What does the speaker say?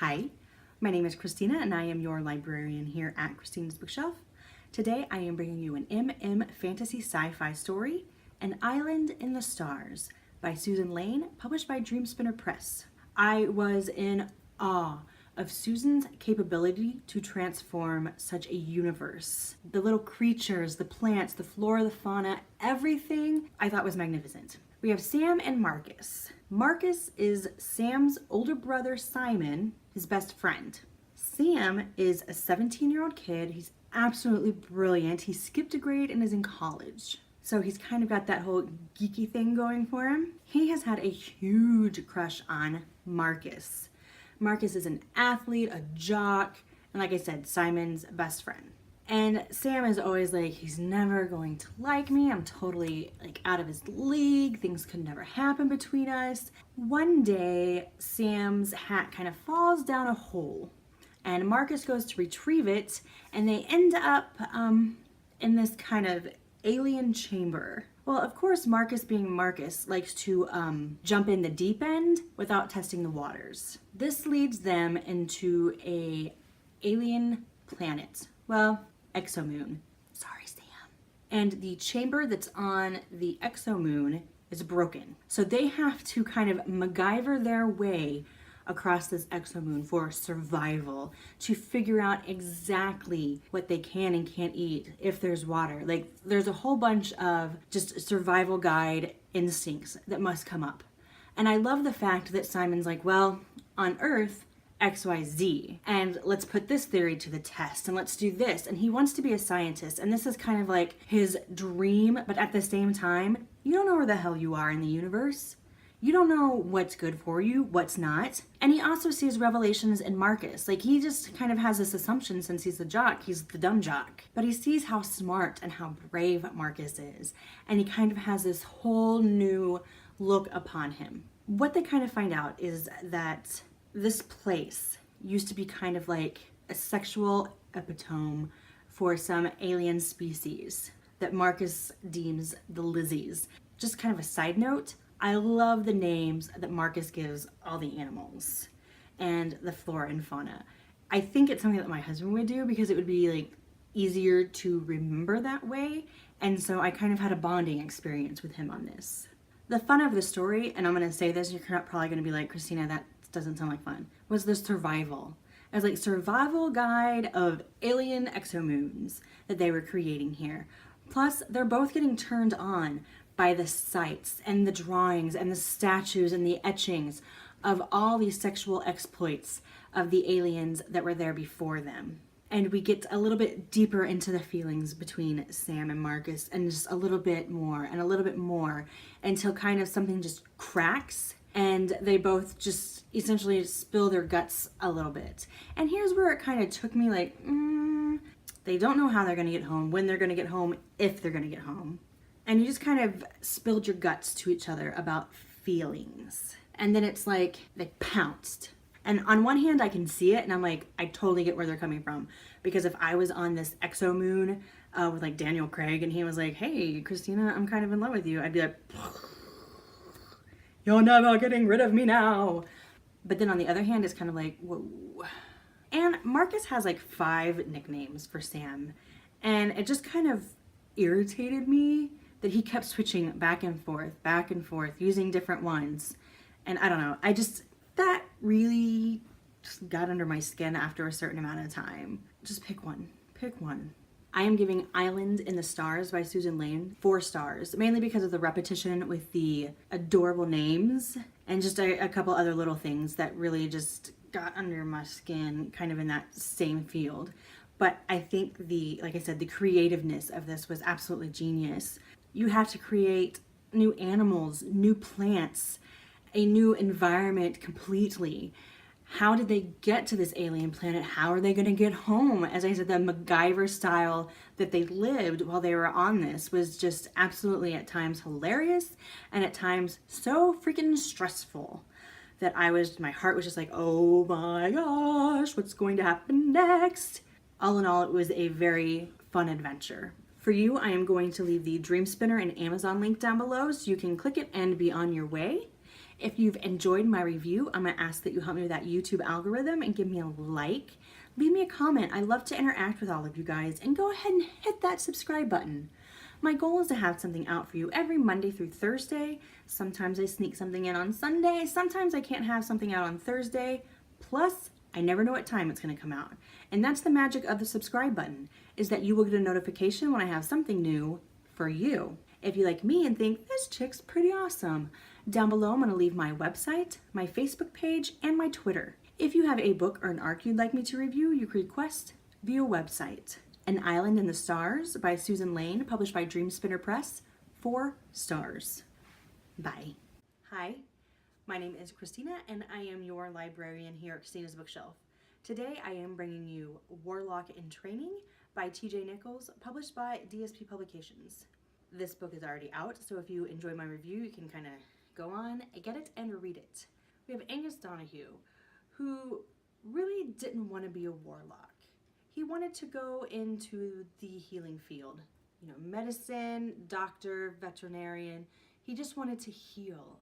Hi, my name is Christina and I am your librarian here at Christina's Bookshelf. Today I am bringing you an MM fantasy sci-fi story, An Island in the Stars by Susan Laine, published by Dreamspinner Press. I was in awe of Susan's capability to transform such a universe. The little creatures, the plants, the flora, the fauna, everything I thought was magnificent. We have Sam and Marcus. Marcus is Sam's older brother Simon, his best friend. Sam is a 17-year-old kid. He's absolutely brilliant. He skipped a grade and is in college. So he's kind of got that whole geeky thing going for him. He has had a huge crush on Marcus. Marcus is an athlete, a jock, and like I said, Simon's best friend. And Sam is always like, he's never going to like me. I'm totally like out of his league. Things could never happen between us. One day, Sam's hat kind of falls down a hole and Marcus goes to retrieve it and they end up in this kind of alien chamber. Well, of course, Marcus being Marcus likes to jump in the deep end without testing the waters. This leads them into a alien planet. Well, exomoon. Sorry, Sam. And the chamber that's on the exomoon is broken. So they have to kind of MacGyver their way across this exomoon for survival, to figure out exactly what they can and can't eat if there's water. Like, there's a whole bunch of just survival guide instincts that must come up. And I love the fact that Simon's like, well, on Earth, XYZ, and let's put this theory to the test, and let's do this. And he wants to be a scientist, and this is kind of like his dream, but at the same time, you don't know where the hell you are in the universe. You don't know what's good for you, what's not. And he also sees revelations in Marcus. Like, he just kind of has this assumption since he's the jock, he's the dumb jock. But he sees how smart and how brave Marcus is. And he kind of has this whole new look upon him. What they kind of find out is that this place used to be kind of like a sexual epitome for some alien species that Marcus deems the Lizzies. Just kind of a side note, I love the names that Marcus gives all the animals and the flora and fauna. I think it's something that my husband would do because it would be like easier to remember that way. And so I kind of had a bonding experience with him on this. The fun of the story, and I'm going to say this, you're probably going to be like, Christina, that doesn't sound like fun, was the survival. As like survival guide of alien exomoons that they were creating here. Plus, they're both getting turned on by the sights and the drawings and the statues and the etchings of all these sexual exploits of the aliens that were there before them. And we get a little bit deeper into the feelings between Sam and Marcus, and just a little bit more and a little bit more until kind of something just cracks and they both just essentially spill their guts a little bit. And here's where it kind of took me like, they don't know how they're gonna get home, when they're gonna get home, if they're gonna get home. And you just kind of spilled your guts to each other about feelings. And then it's like they pounced. And on one hand, I can see it, and I'm like, I totally get where they're coming from. Because if I was on this exomoon with like Daniel Craig, and he was like, hey, Christina, I'm kind of in love with you, I'd be like, you're never getting rid of me now. But then on the other hand, it's kind of like, whoa. And Marcus has like 5 nicknames for Sam. And it just kind of irritated me that he kept switching back and forth, using different ones. And I don't know, that really just got under my skin after a certain amount of time. Just pick one. I am giving Island in the Stars by Susan Laine 4 stars, mainly because of the repetition with the adorable names and just a couple other little things that really just got under my skin, kind of in that same field. But I think like I said, the creativeness of this was absolutely genius. You have to create new animals, new plants, a new environment completely. How did they get to this alien planet? How are they going to get home? As I said, the MacGyver style that they lived while they were on this was just absolutely at times hilarious and at times so freaking stressful that my heart was just like, oh my gosh, what's going to happen next? All in all, it was a very fun adventure. For you, I am going to leave the Dreamspinner and Amazon link down below so you can click it and be on your way. If you've enjoyed my review, I'm gonna ask that you help me with that YouTube algorithm and give me a like. Leave me a comment. I love to interact with all of you guys, and go ahead and hit that subscribe button. My goal is to have something out for you every Monday through Thursday. Sometimes I sneak something in on Sunday. Sometimes I can't have something out on Thursday. Plus, I never know what time it's gonna come out. And that's the magic of the subscribe button, is that you will get a notification when I have something new for you. If you like me and think, this chick's pretty awesome, down below I'm gonna leave my website, my Facebook page, and my Twitter. If you have a book or an arc you'd like me to review, you can request via website. An Island in the Stars by Susan Laine, published by Dreamspinner Press, 4 stars. Bye. Hi, my name is Christina, and I am your librarian here at Christina's Bookshelf. Today I am bringing you Warlock in Training by T.J. Nichols, published by DSP Publications. This book is already out, so if you enjoy my review, you can kind of go on, get it, and read it. We have Angus Donahue, who really didn't want to be a warlock. He wanted to go into the healing field. Medicine, doctor, veterinarian. He just wanted to heal.